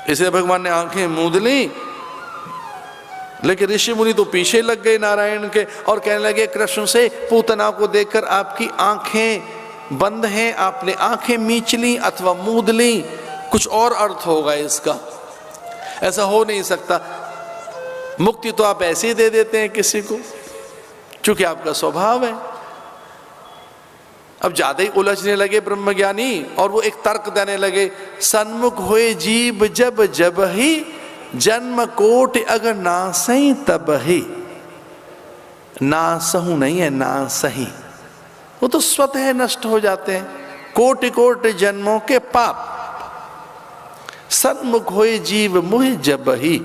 इसलिए भगवान ने आंखें मूंद ली, लेकिन ऋषि मुनि तो पीछे लग गए नारायण के और कहने लगे कृष्ण से, पूतना को देखकर आपकी आंखें बंद हैं, आपने आंखें मीच ली अथवा मूंद ली, कुछ और अर्थ होगा इसका, ऐसा हो नहीं सकता। मुक्ति तो आप ऐसे ही दे देते हैं किसी को, क्योंकि आपका स्वभाव है। अब ज्यादा ही उलझने लगे ब्रह्मज्ञानी और वो एक तर्क देने लगे, सन्मुख हुए जीव जब जब ही, जन्म कोटि अगर ना सही तब ही। ना सहू नहीं है, ना सही, वो तो स्वतः नष्ट हो जाते हैं, कोटि कोटि जन्मों के पाप। सन्मुख हुए जीव मुहि जब ही,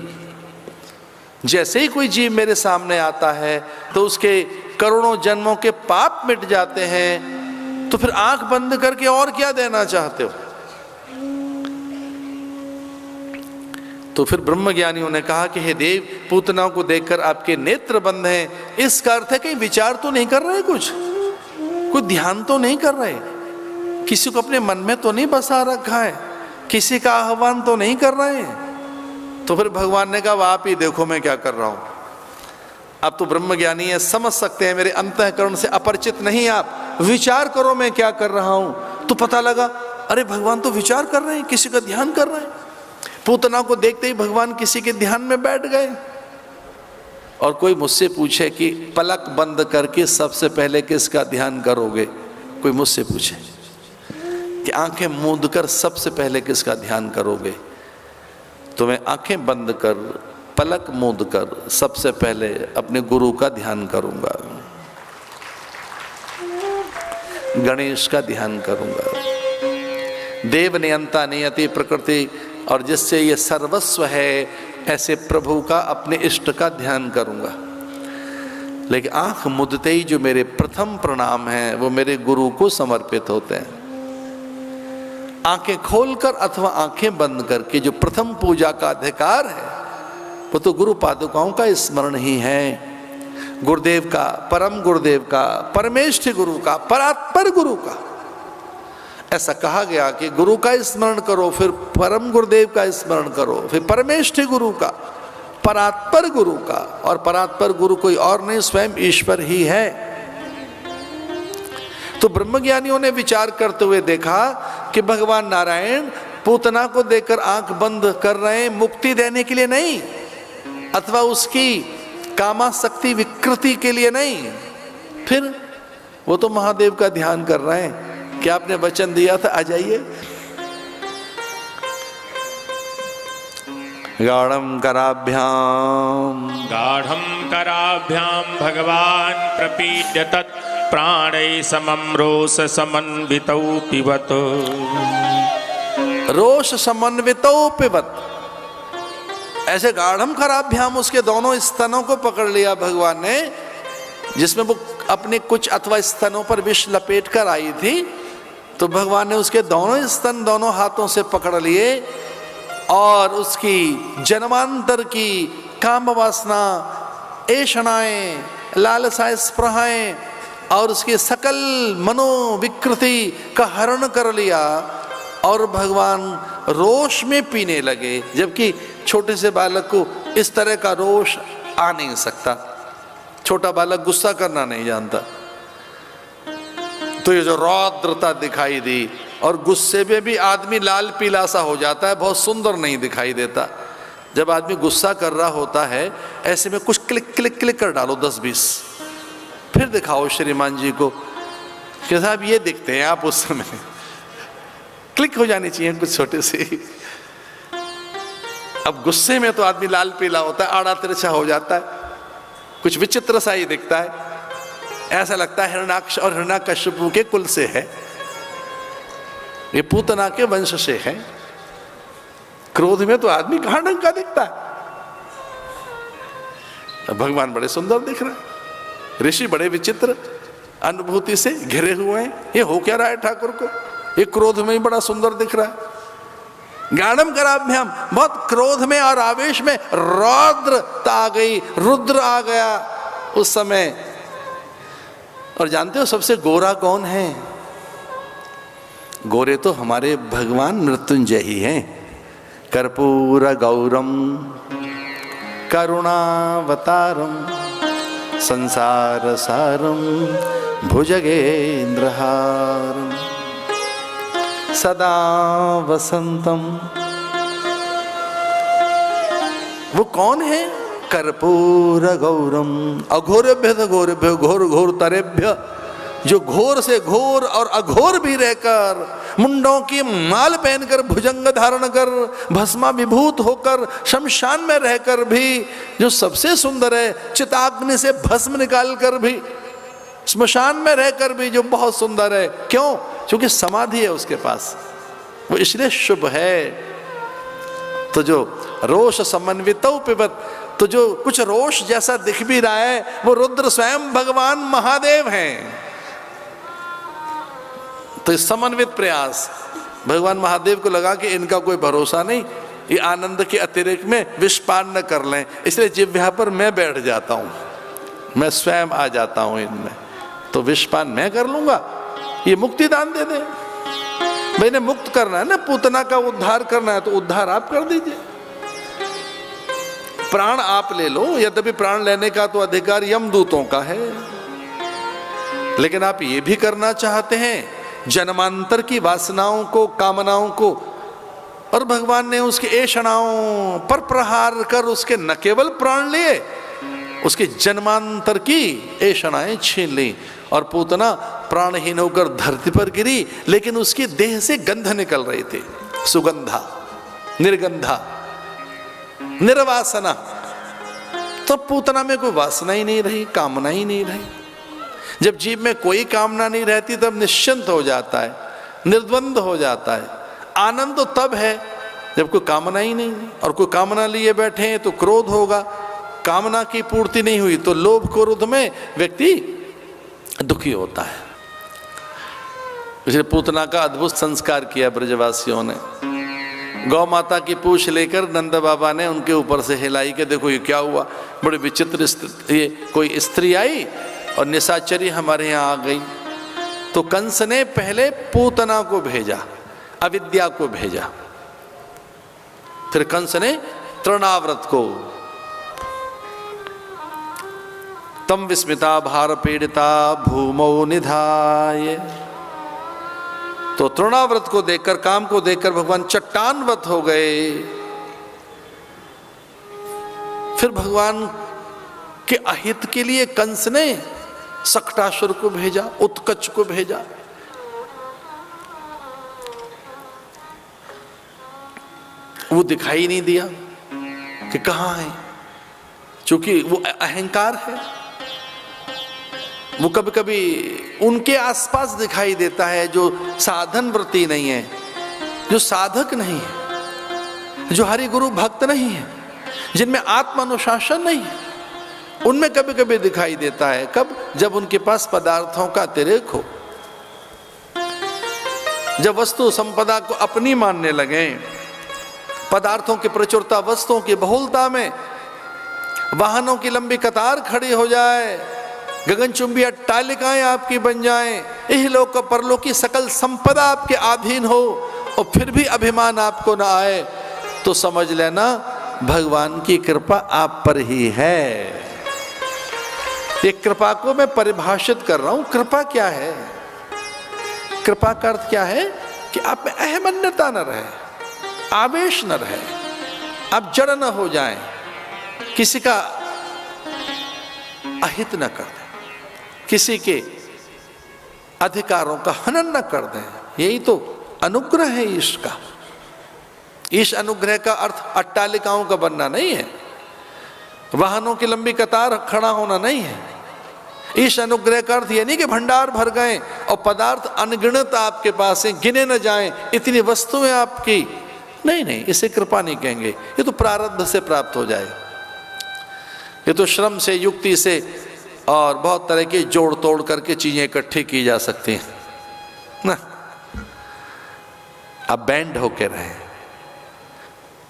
जैसे ही कोई जीव मेरे सामने आता है तो उसके करोड़ों जन्मों के पाप मिट जाते हैं। तो फिर आंख बंद करके और क्या देना चाहते हो? तो फिर ब्रह्मज्ञानियों ने कहा कि हे देव, पूतना को देखकर आपके नेत्र बंद हैं, इसका अर्थ है कहीं विचार तो नहीं कर रहे, कुछ कोई ध्यान तो नहीं कर रहे, किसी को अपने मन में तो नहीं बसा रखा है, किसी का आह्वान तो नहीं कर रहे हैं। तो फिर भगवान ने कहा आप ही देखो मैं क्या कर रहा हूं। अब तो ब्रह्मज्ञानी है, समझ सकते हैं, मेरे अंतःकरण से अपरिचित नहीं आप, विचार करो मैं क्या कर रहा हूं। तो पता लगा अरे भगवान तो विचार कर रहे हैं, किसी का ध्यान कर रहे हैं। पूतना को देखते ही भगवान किसी के ध्यान में बैठ गए। और कोई मुझसे पूछे कि पलक बंद करके सबसे पहले किसका ध्यान करोगे, कोई मुझसे पूछे कि आंखें मूंद कर सबसे पहले किसका ध्यान करोगे, तो मैं आंखें बंद कर पलक मूंद कर सबसे पहले अपने गुरु का ध्यान करूंगा, गणेश का ध्यान करूंगा। देव नियंता नियति प्रकृति, और जिससे ये सर्वस्व है, ऐसे प्रभु का, अपने इष्ट का ध्यान करूंगा। लेकिन आंख मुदते ही जो मेरे प्रथम प्रणाम हैं वो मेरे गुरु को समर्पित होते हैं। आंखें खोलकर अथवा आंखें बंद करके जो प्रथम पूजा का अधिकार है वो तो गुरु पादुकाओं का स्मरण ही है, गुरुदेव का, परम गुरुदेव का, परमेष्ठ गुरु का, परात्पर गुरु का। ऐसा कहा गया कि गुरु का स्मरण करो, फिर परम गुरुदेव का स्मरण करो, फिर परमेष्ठ गुरु का, परात्पर गुरु का, और परात्पर गुरु कोई और नहीं, स्वयं ईश्वर ही है। तो ब्रह्मज्ञानियों ने विचार करते हुए देखा कि भगवान नारायण पूतना को देखकर आंख बंद कर रहे हैं मुक्ति देने के लिए नहीं, अथवा उसकी कामासक्ति विकृति के लिए नहीं, फिर वो तो महादेव का ध्यान कर रहे हैं कि आपने वचन दिया था आ जाइए। गाढ़ं कराभ्याम भगवान प्रपीड्य तत् प्राणै समं रोष समन्वितौ पिबत। रोष समन्वितौ पिबत, ऐसे गाढ़ं कराभ्याम उसके दोनों स्तनों को पकड़ लिया भगवान ने, जिसमें वो अपने कुछ अथवा स्तनों पर विष लपेट कर आई थी। तो भगवान ने उसके दोनों स्तन दोनों हाथों से पकड़ लिए और उसकी जन्मांतर की काम वासना, ऐषणाएं, लालसाएं, स्पृहाएं और उसके सकल मनोविकृति का हरण कर लिया और भगवान रोष में पीने लगे। जबकि छोटे से बालक को इस तरह का रोष आ नहीं सकता, छोटा बालक गुस्सा करना नहीं जानता। तो ये जो रौद्रता दिखाई दी, और गुस्से में भी आदमी लाल पीला सा हो जाता है, बहुत सुंदर नहीं दिखाई देता। जब आदमी गुस्सा कर रहा होता है ऐसे में कुछ क्लिक क्लिक क्लिक कर डालो 10-20, फिर दिखाओ श्रीमान जी को कि साहब ये दिखते हैं आप, उस समय क्लिक हो जानी चाहिए कुछ छोटे से। अब गुस्से में तो आदमी लाल पीला होता है, आड़ा तिरछा हो जाता है, कुछ विचित्र सा ही दिखता है, ऐसा लगता है हिरण्याक्ष और हिरण्याकश्यपु के कुल से है, ये पूतना के वंश से है। क्रोध में तो आदमी कहां ढंग का दिखता है। भगवान बड़े सुंदर दिख रहे हैं, ऋषि बड़े विचित्र अनुभूति से घिरे हुए हैं। ये हो क्या रहा है ठाकुर को, ये क्रोध में ही बड़ा सुंदर दिख रहा है। गाढ़ं कराभ्याम, बहुत क्रोध में और आवेश में रौद्रता आ गई, रुद्र आ गया उस समय। और जानते हो सबसे गोरा कौन है? गोरे तो हमारे भगवान मृत्युंजय ही हैं, कर्पूर गौरम करुणावतारम संसार सारम भुजगेन्द्रहारम सदा वसंतम। वो कौन है? कर्पूर गौरम अघोरेभ्य घोरेभ्य घोर घोर तरेभ्य, जो घोर से घोर और अघोर भी रहकर, मुंडों की माल पहनकर, भुजंग धारण कर, भस्मा विभूत होकर, शमशान में रहकर भी जो सबसे सुंदर है, चिताग्नि से भस्म निकाल कर भी, स्मशान में रहकर भी जो बहुत सुंदर है। क्यों? क्योंकि समाधि है उसके पास, वो इसलिए शुभ है। तो जो रोष समन्वितौ पिबत, तो जो कुछ रोष जैसा दिख भी रहा है, वो रुद्र स्वयं भगवान महादेव हैं। तो इस समन्वित प्रयास भगवान महादेव को लगा कि इनका कोई भरोसा नहीं, ये आनंद के अतिरिक्त में विषपान न कर लें, इसलिए जिह्वा पर मैं बैठ जाता हूं, मैं स्वयं आ जाता हूं इनमें, तो विषपान मैं कर लूंगा, ये मुक्ति दान दे दे। मैंने मुक्त करना है ना, पूतना का उद्धार करना है, तो उद्धार आप कर दीजिए। प्राण आप ले लो, यद्यपि प्राण लेने का तो अधिकार यमदूतों का है, लेकिन आप ये भी करना चाहते हैं जन्मांतर की वासनाओं को, कामनाओं को, और भगवान ने उसके ऐषणाओं पर प्रहार कर उसके न केवल प्राण लिए, उसके जन्मांतर की ऐषणाएं छीन ली, और पूतना प्राणहीन होकर धरती पर गिरी, लेकिन उसकी देह से गंध निकल रही थी, सुगंधा, निर्गंधा, निर्वासना। तो पूतना में कोई वासना ही नहीं रही, कामना ही नहीं रही। जब जीव में कोई कामना नहीं रहती तब निश्चिंत हो जाता है, निर्द्वंद हो जाता है। आनंद तो तब है जब कोई कामना ही नहीं, और कोई कामना लिए बैठे हैं तो क्रोध होगा, कामना की पूर्ति नहीं हुई तो लोभ क्रोध में व्यक्ति दुखी होता है। इसलिए पूतना का अद्भुत संस्कार किया ब्रजवासियों ने। गौ माता की पूंछ लेकर नंद बाबा ने उनके ऊपर से हिलाई के देखो ये क्या हुआ, बड़ी विचित्र ये कोई स्त्री आई और निशाचरी हमारे यहाँ आ गई। तो कंस ने पहले पूतना को भेजा, अविद्या को भेजा, फिर कंस ने तृणाव्रत को, तम विस्मिता भार पीड़िता भूमौ निधाय। तो तृणाव्रत को देखकर, काम को देखकर भगवान चट्टानवत हो गए। फिर भगवान के अहित के लिए कंस ने सक्टासुर को भेजा, उत्कच को भेजा। वो दिखाई नहीं दिया कि कहां है, क्योंकि वो अहंकार है। वो कभी कभी उनके आसपास दिखाई देता है जो साधन व्रती नहीं है, जो साधक नहीं है, जो हरि गुरु भक्त नहीं है, जिनमें आत्मानुशासन नहीं है, उनमें कभी कभी दिखाई देता है। कब? जब उनके पास पदार्थों का अतिरेक हो, जब वस्तु संपदा को अपनी मानने लगे, पदार्थों की प्रचुरता, वस्तुओं की बहुलता में वाहनों की लंबी कतार खड़ी हो जाए, गगनचुंबी अट्टालिकाएं आपकी बन जाएं, इहलोक और परलोक की सकल संपदा आपके अधीन हो, और फिर भी अभिमान आपको ना आए, तो समझ लेना भगवान की कृपा आप पर ही है। ये कृपा को मैं परिभाषित कर रहा हूं। कृपा क्या है? कृपा का अर्थ क्या है? कि आप में अहमन्यता न रहे, आवेश न रहे, आप जड़ न हो जाएं, किसी का अहित न कर दें, किसी के अधिकारों का हनन न कर दें। यही तो अनुग्रह है ईश का। ईश अनुग्रह का अर्थ अट्टालिकाओं का बनना नहीं है, वाहनों की लंबी कतार खड़ा होना नहीं है। ईश अनुग्रह का अर्थ यह नहीं कि भंडार भर गए और पदार्थ अनगिनत आपके पास हैं, गिने न जाएं, इतनी वस्तुएं आपकी, नहीं नहीं, इसे कृपा नहीं कहेंगे। ये तो प्रारब्ध से प्राप्त हो जाए, ये तो श्रम से, युक्ति से और बहुत तरह के जोड़ तोड़ करके चीजें इकट्ठी की जा सकती हैं ना। आप बैंड होके रहे,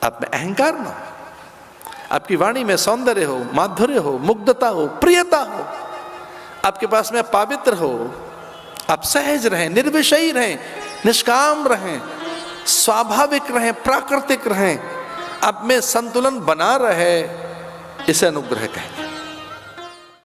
आप में अहंकार ना हो, आपकी वाणी में सौंदर्य हो, माधुर्य हो, मुग्धता हो, प्रियता हो, आपके पास में पवित्र हो, आप सहज रहें, निर्विषयी रहें, निष्काम रहें, स्वाभाविक रहें, प्राकृतिक रहें। आप में संतुलन बना रहे, इसे अनुग्रह कहेंगे।